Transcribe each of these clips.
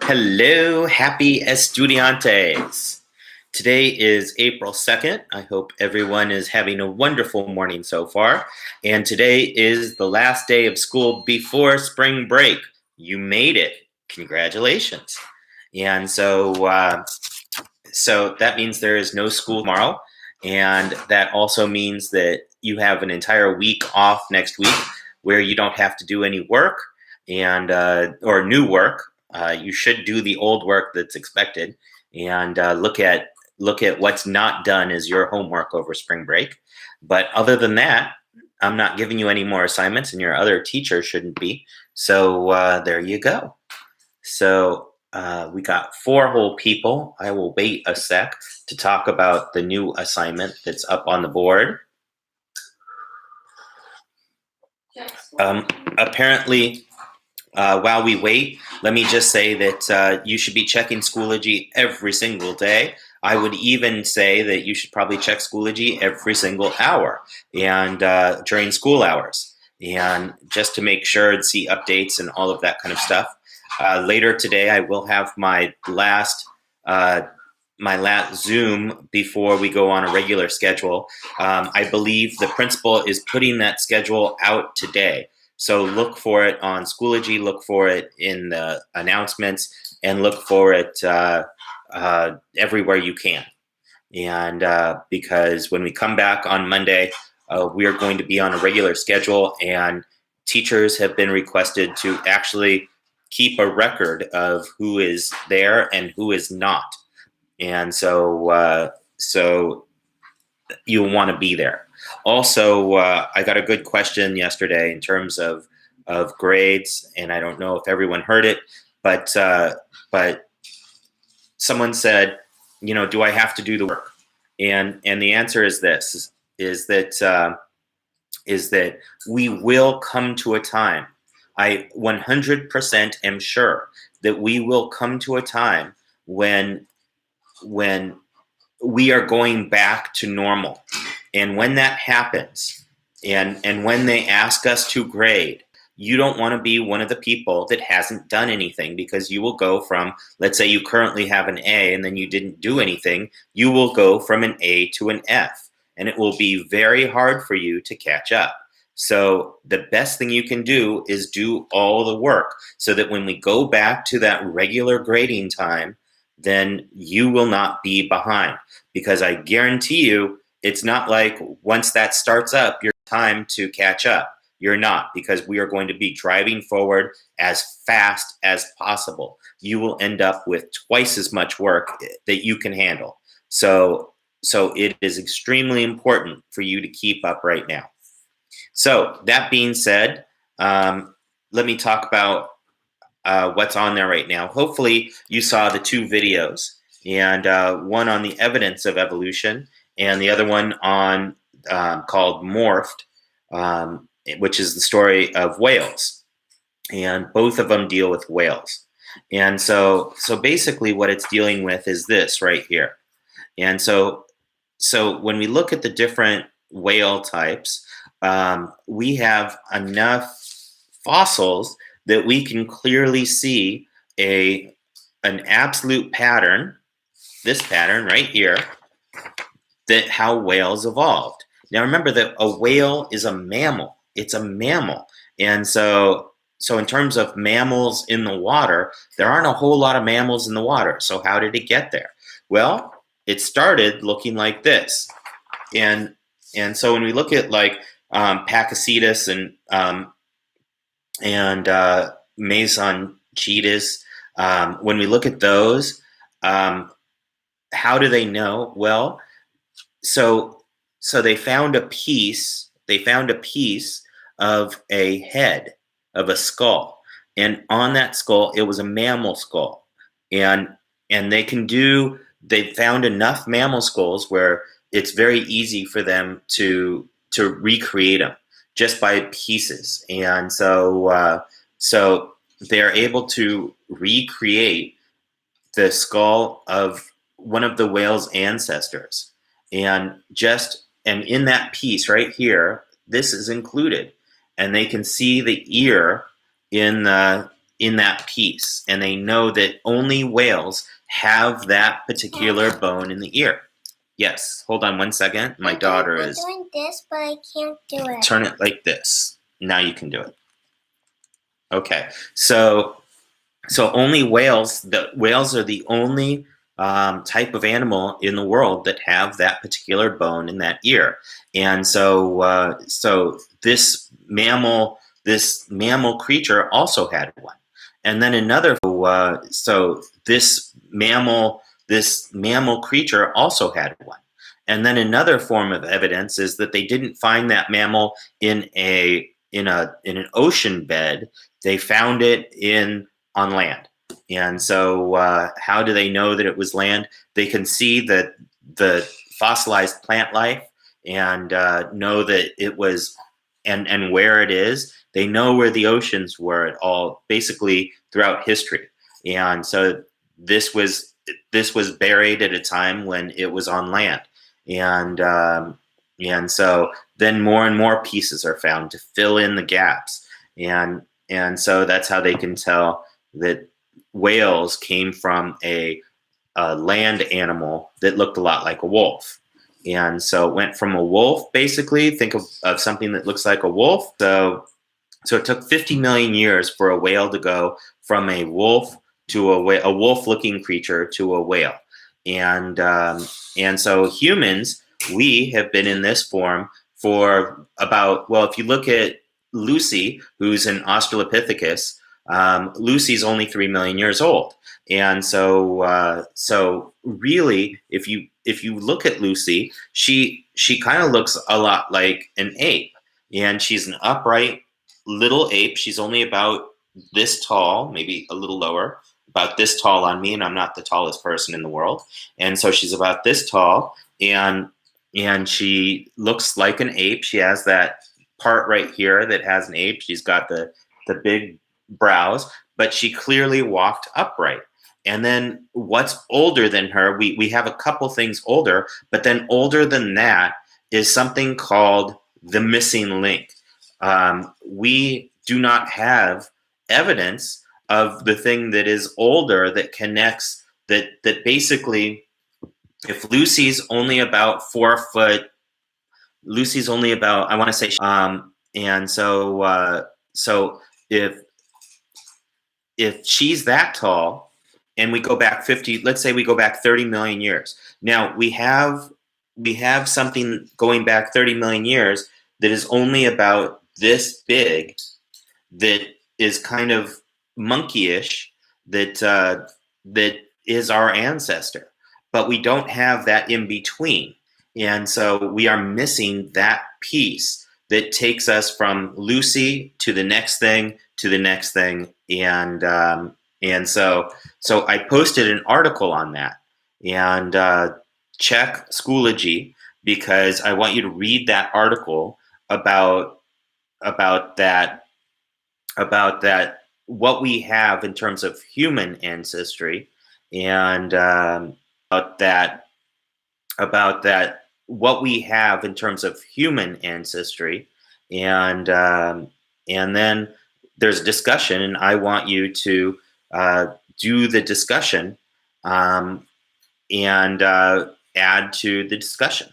Hello, happy estudiantes. Today is April 2nd. I hope everyone is having a wonderful morning so far. And today is the last day of school before spring break. You made it. Congratulations. And so that means there is no school tomorrow. And that also means that you have an entire week off next week where you don't have to do any work and or new work. You should do the old work that's expected and look at what's not done as your homework over spring break. But other than that, I'm not giving you any more assignments, and your other teacher shouldn't be. So there you go. So we got 4 whole people. I will wait a sec to talk about the new assignment that's up on the board. Apparently, while we wait, let me just say that you should be checking Schoology every single day. I would even say that you should probably check Schoology every single hour and during school hours, and just to make sure and see updates and all of that kind of stuff. Later today, I will have my last Zoom before we go on a regular schedule. I believe the principal is putting that schedule out today. So look for it on Schoology, look for it in the announcements, and look for it everywhere you can. And because when we come back on Monday, we are going to be on a regular schedule, and teachers have been requested to actually keep a record of who is there and who is not. And so you'll want to be there. Also, I got a good question yesterday in terms of grades, and I don't know if everyone heard it, but someone said, do I have to do the work? And the answer is this: is that we will come to a time. I 100% am sure that we will come to a time when we are going back to normal. And when that happens, and when they ask us to grade, you don't want to be one of the people that hasn't done anything, because you will go from, let's say you currently have an A and then you didn't do anything, you will go from an A to an F, and it will be very hard for you to catch up. So the best thing you can do is do all the work, so that when we go back to that regular grading time, then you will not be behind. Because I guarantee you, it's not like once that starts up, your time to catch up. You're not, because we are going to be driving forward as fast as possible. You will end up with twice as much work that you can handle. So it is extremely important for you to keep up right now. So that being said, let me talk about what's on there right now. Hopefully you saw the 2 videos, and one on the evidence of evolution, and the other one on called Morphed, which is the story of whales. And both of them deal with whales. And so basically what it's dealing with is this right here. And so when we look at the different whale types, we have enough fossils that we can clearly see an absolute pattern, this pattern right here, that how whales evolved. Now remember that a whale is a mammal. It's a mammal. And so in terms of mammals in the water, there aren't a whole lot of mammals in the water. So how did it get there? Well, it started looking like this. And so when we look at like Pakicetus and Mesanchidas, when we look at those, how do they know? Well, so they found a piece. They found a piece of a head, of a skull, and on that skull it was a mammal skull, and they found enough mammal skulls where it's very easy for them to recreate them just by pieces, and so they're able to recreate the skull of one of the whale's ancestors. And in that piece right here, this is included. And they can see the ear in that piece, and they know that only whales have that particular bone in the ear. Yes, hold on 1 second. My daughter is doing this, but I can't do it. Turn it like this. Now you can do it. Okay, so only whales. The whales are the only type of animal in the world that have that particular bone in that ear, and so this mammal creature also had one, and then another. So this mammal creature also had one, and then another form of evidence is that they didn't find that mammal in an ocean bed. They found it on land. And so, how do they know that it was land? They can see the fossilized plant life and know that it was, and where it is. They know where the oceans were at all, basically throughout history. And so this was buried at a time when it was on land, and so then more and more pieces are found to fill in the gaps, and so that's how they can tell that whales came from a land animal that looked a lot like a wolf. And so it went from a wolf, basically, think of something that looks like a wolf. So it took 50 million years for a whale to go from a wolf to a wolf-looking creature to a whale. And so humans, we have been in this form for about, well, if you look at Lucy, who's an Australopithecus, Lucy's only 3 million years old. And so really, if you look at Lucy, she kind of looks a lot like an ape, and she's an upright little ape. She's only about this tall, maybe a little lower, about this tall on me, and I'm not the tallest person in the world. And so she's about this tall, and she looks like an ape. She has that part right here that has an ape. She's got the big brows, but she clearly walked upright. And then what's older than her, we have a couple things older, but then older than that is something called the missing link. We do not have evidence of the thing that is older that connects, that basically, if Lucy's only about 4 foot, Lucy's only about, I want to say, and so if she's that tall, and we go back 50, let's say we go back 30 million years. Now we have something going back 30 million years that is only about this big, that is kind of monkeyish, that is our ancestor, but we don't have that in between, and so we are missing that piece that takes us from Lucy to the next thing to the next thing, and so I posted an article on that, and check Schoology, because I want you to read that article about that, what we have in terms of human ancestry, and about that what we have in terms of human ancestry, and then there's discussion, and I want you to do the discussion, and add to the discussion.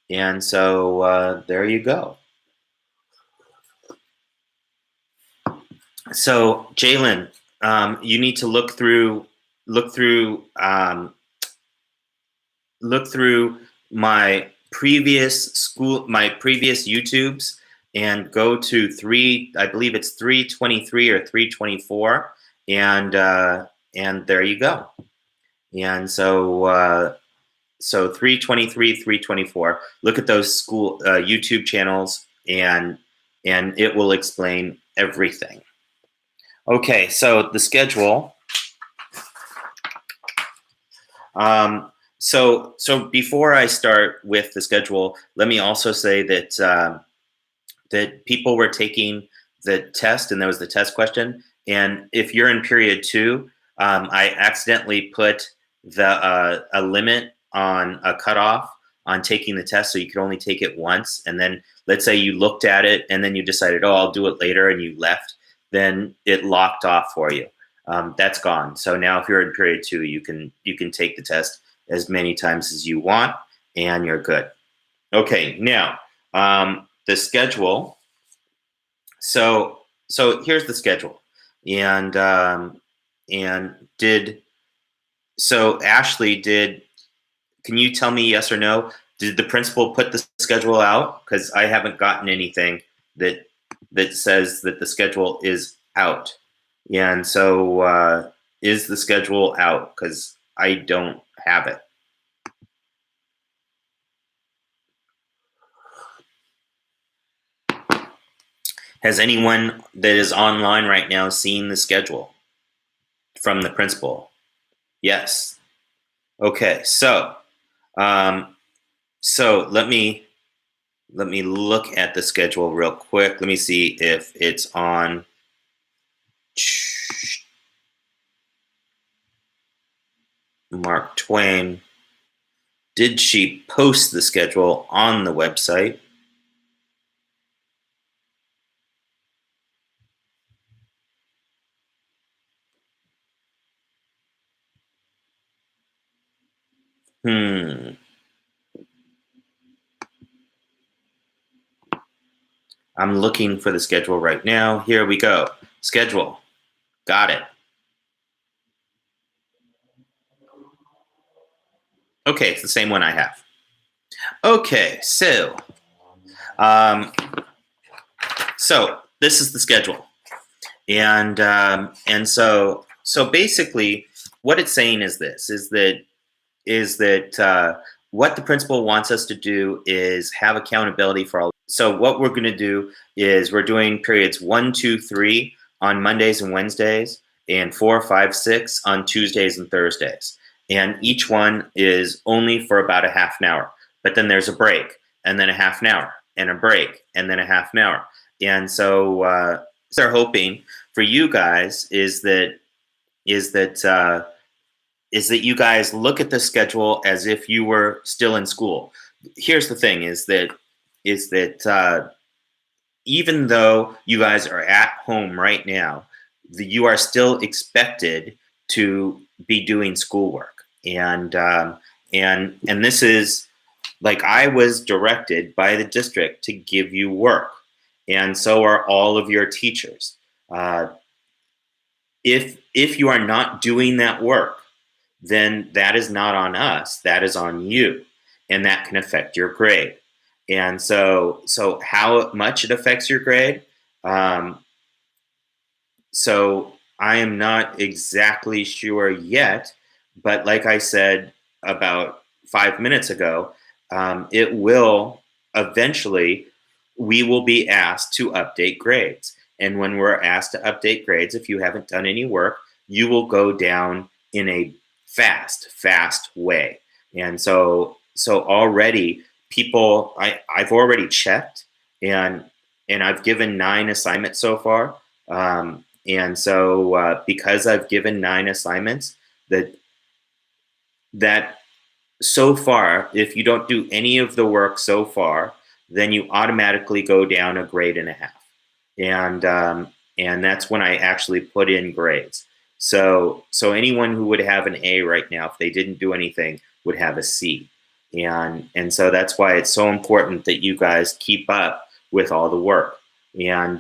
And so there you go. So Jalen, you need to look through my previous YouTubes, and go to I believe it's 323 or 324, and there you go. And so 323, 324. Look at those school YouTube channels, and it will explain everything. Okay, so the schedule. So before I start with the schedule, let me also say that that people were taking the test, and there was the test question. And if you're in period 2, I accidentally put a limit on a cutoff on taking the test, so you could only take it once. And then let's say you looked at it and then you decided, oh, I'll do it later, and you left. then it locked off for you. That's gone. So now if you're in period 2, you can take the test as many times as you want, and you're good. Okay, now the schedule. So here's the schedule, and Ashley, can you tell me yes or no? Did the principal put the schedule out? Because I haven't gotten anything that says that the schedule is out. And so is the schedule out? Because I don't have it. Has anyone that is online right now seen the schedule from the principal? Yes. Okay, so let me look at the schedule real quick. Let me see if it's on. Mark Twain. Did she post the schedule on the website? I'm looking for the schedule right now. Here we go. Schedule. Got it. Okay, it's the same one I have. Okay, so this is the schedule, and so basically, what it's saying is this: is that what the principal wants us to do is have accountability for all. So what we're going to do is we're doing periods 1, 2, 3 on Mondays and Wednesdays, and 4, 5, 6 on Tuesdays and Thursdays. And each one is only for about a half an hour. But then there's a break, and then a half an hour, and a break, and then a half an hour. And so they're hoping for you guys is that you guys look at the schedule as if you were still in school. Here's the thing: is that even though you guys are at home right now, you are still expected to be doing schoolwork, and this is like, I was directed by the district to give you work, and so are all of your teachers. If you are not doing that work, then that is not on us, that is on you, and that can affect your grade. And so how much it affects your grade, so I am not exactly sure yet, but like I said about 5 minutes ago, it will eventually, we will be asked to update grades. And when we're asked to update grades, if you haven't done any work, you will go down in a fast way. And so already people, I've already checked, and I've given 9 assignments so far. And so because I've given 9 assignments, that so far, if you don't do any of the work so far, then you automatically go down a grade and a half. And that's when I actually put in grades. So anyone who would have an A right now, if they didn't do anything, would have a C. And so that's why it's so important that you guys keep up with all the work. And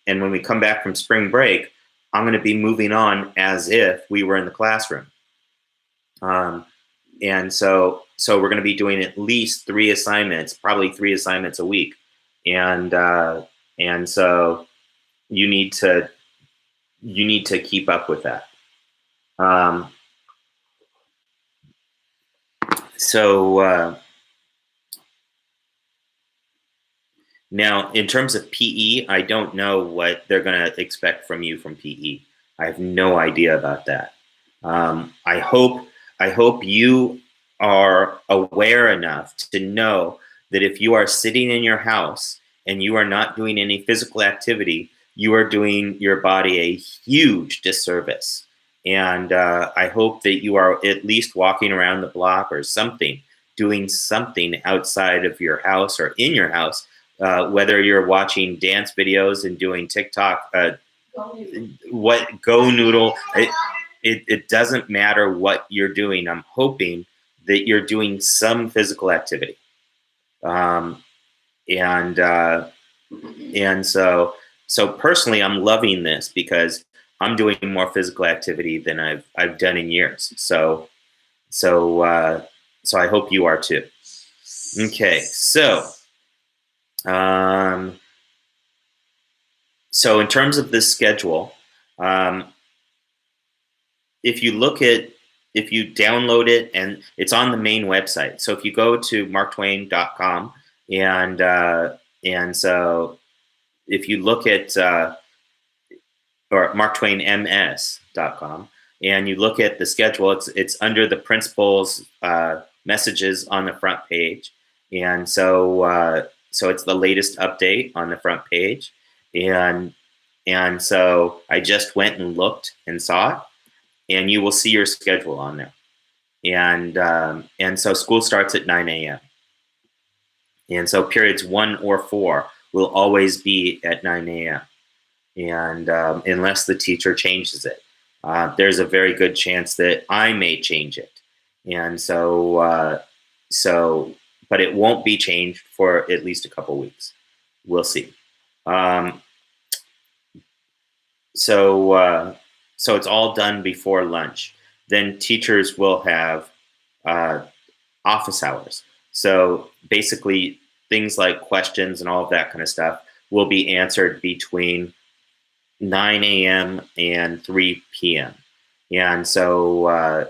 when we come back from spring break, I'm going to be moving on as if we were in the classroom. And so we're going to be doing at least 3 assignments, probably 3 assignments a week. And so you need to keep up with that. Now, in terms of PE, I don't know what they're going to expect from you from PE. I have no idea about that. I hope you are aware enough to know that if you are sitting in your house and you are not doing any physical activity, you are doing your body a huge disservice. And I hope that you are at least walking around the block or something, doing something outside of your house or in your house, whether you're watching dance videos and doing TikTok, Go Noodle, it doesn't matter what you're doing. I'm hoping that you're doing some physical activity. And so personally, I'm loving this because I'm doing more physical activity than I've done in years. So I hope you are too. Okay, so in terms of this schedule, if you download it, and it's on the main website. So if you go to marktwain.com, and so if you look at or marktwainms.com, and you look at the schedule, it's under the principal's messages on the front page, and so it's the latest update on the front page, and so I just went and looked and saw it, and you will see your schedule on there, and so school starts at 9 a.m. And so periods 1 or 4 will always be at 9 a.m. And unless the teacher changes it, there's a very good chance that I may change it. And so, but it won't be changed for at least a couple weeks. We'll see. So it's all done before lunch. Then teachers will have office hours. So basically, things like questions and all of that kind of stuff will be answered between 9 a.m. and 3 p.m. And so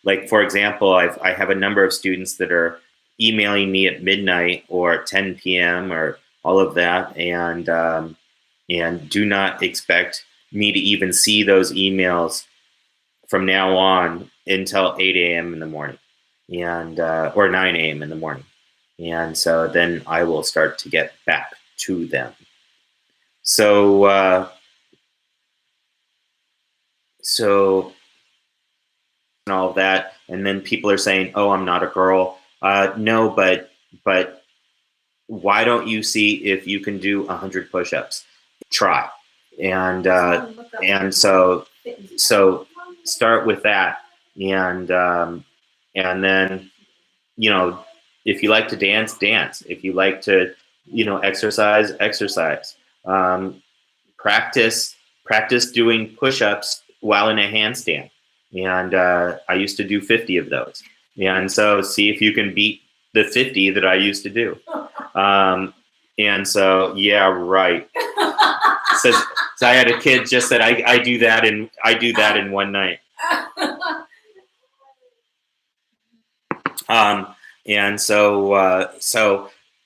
like, for example, I have a number of students that are emailing me at midnight or 10 p.m. or all of that, and do not expect me to even see those emails from now on until 8 a.m. in the morning, and or 9 a.m. in the morning. And so then I will start to get back to them. So and all of that, and then people are saying, "Oh, I'm not a girl." No, but why don't you see if you can do 100 push-ups? Try, and so start with that, and then, you know, if you like to dance, dance. If you like to, exercise, exercise. Practice doing push-ups while in a handstand. And I used to do 50 of those. And so see if you can beat the 50 that I used to do. And so, yeah, right. So I had a kid just said, I do that in one night.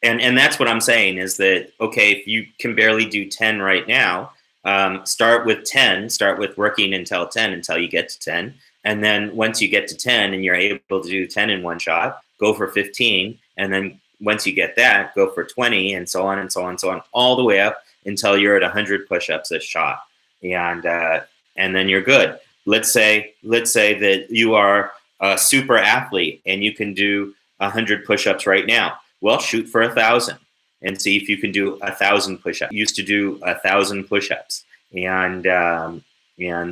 And that's what I'm saying is that, okay, if you can barely do 10 right now, start with 10, start with working until 10 until you get to 10. And then once you get to 10 and you're able to do 10 in one shot, go for 15. And then once you get that, go for 20, and so on and so on and so on, all the way up until you're at 100 push-ups a shot. And then you're good. Let's say that you are a super athlete and you can do 100 push-ups right now. Well, shoot for 1,000 and see if you can do 1,000 push-ups. Used to do 1,000 push-ups, and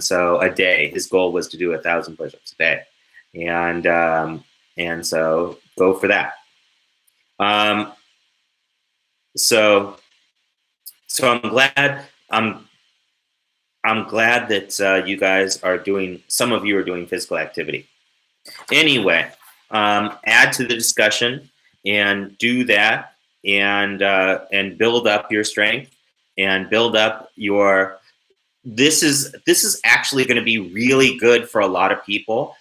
so a day. His goal was to do 1,000 push-ups a day, and so go for that. So I'm glad. I'm glad that you guys are doing. Some of you are doing physical activity. Anyway, add to the discussion and do that, and build up your strength and build up your. This is actually going to be really good for a lot of people,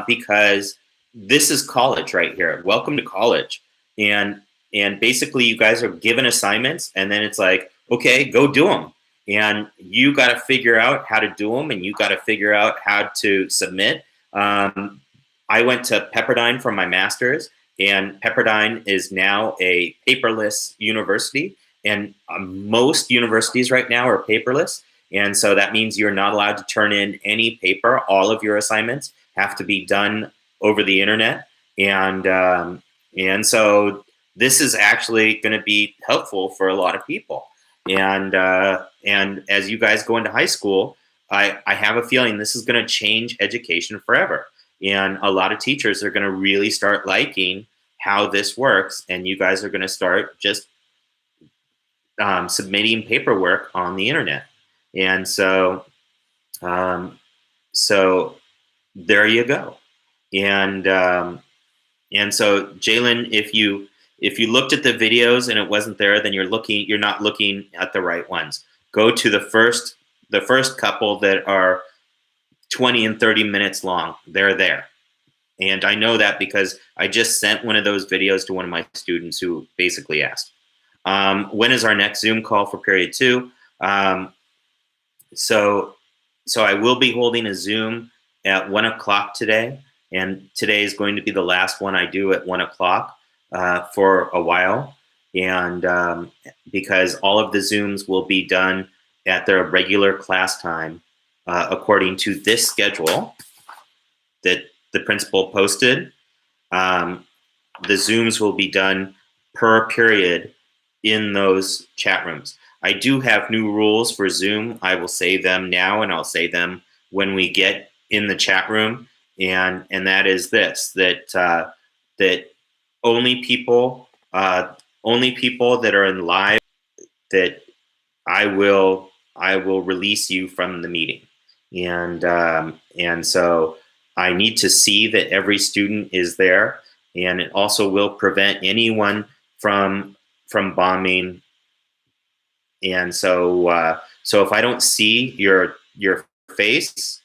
because this is college right here. Welcome to college, and basically you guys are given assignments, and then it's like, okay, go do them. And you got to figure out how to do them, and you got to figure out how to submit. I went to Pepperdine for my master's, and Pepperdine is now a paperless university, and most universities right now are paperless. And so that means you're not allowed to turn in any paper. All of your assignments have to be done over the internet. And so this is actually going to be helpful for a lot of people. And as you guys go into high school, I have a feeling this is going to change education forever. And a lot of teachers are going to really start liking how this works, and you guys are going to start just submitting paperwork on the internet. And so there you go. And so Jalen, if you looked at the videos and it wasn't there, then you're not looking at the right ones. Go to the first couple that are 20 and 30 minutes long. They're there. And I know that because I just sent one of those videos to one of my students who basically asked, when is our next Zoom call for period 2? So I will be holding a Zoom at 1 o'clock today. And today is going to be the last one I do at 1 o'clock for a while. And because all of the Zooms will be done at their regular class time, according to this schedule that the principal posted. The Zooms will be done per period in those chat rooms. I do have new rules for Zoom. I will say them now, and I'll say them when we get in the chat room. And that is this: that only people that are in live, that I will release you from the meeting. And so I need to see that every student is there, and it also will prevent anyone from bombing. And so if I don't see your face,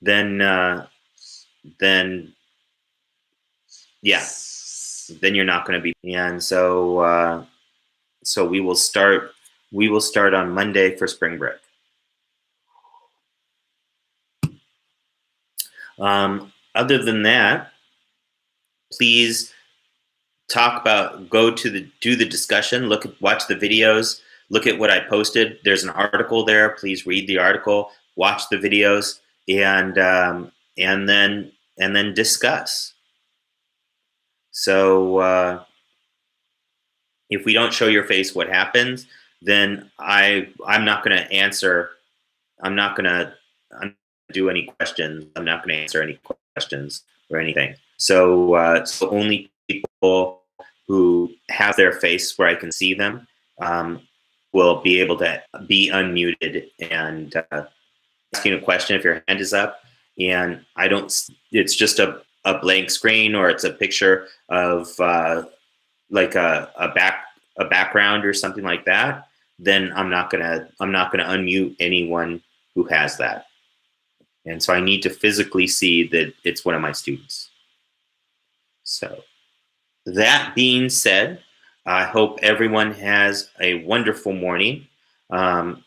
then you're not going to be. And so we will start on Monday for spring break. Other than that, please do the discussion, watch the videos, look at what I posted. There's an article there. Please read the article, watch the videos, and then discuss. So if we don't show your face, what happens? Then I'm not going to answer. I'm not going to do any questions. I'm not going to answer any questions or anything. So only people who have their face where I can see them will be able to be unmuted and asking a question if your hand is up. And it's just a blank screen, or it's a picture of like a background or something like that. Then I'm not gonna unmute anyone who has that. And so I need to physically see that it's one of my students. So that being said, I hope everyone has a wonderful morning, and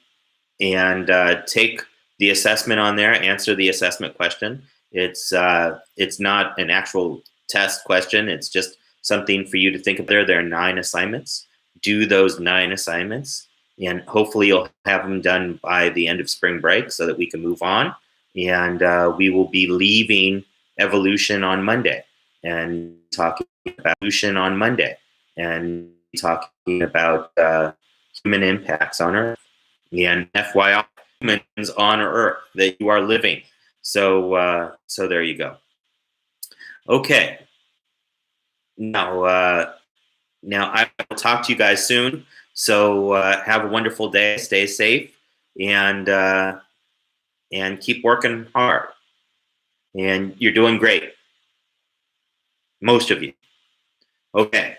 take the assessment on there, answer the assessment question. It's not an actual test question. It's just something for you to think of. There are 9 assignments. Do those 9 assignments, and hopefully you'll have them done by the end of spring break so that we can move on. And we will be leaving evolution on Monday and talking about evolution on Monday and talking about human impacts on Earth, and FYI, humans on Earth that you are living. So there you go. Okay. Now I will talk to you guys soon. So have a wonderful day. Stay safe, and keep working hard. And you're doing great. Most of you. Okay.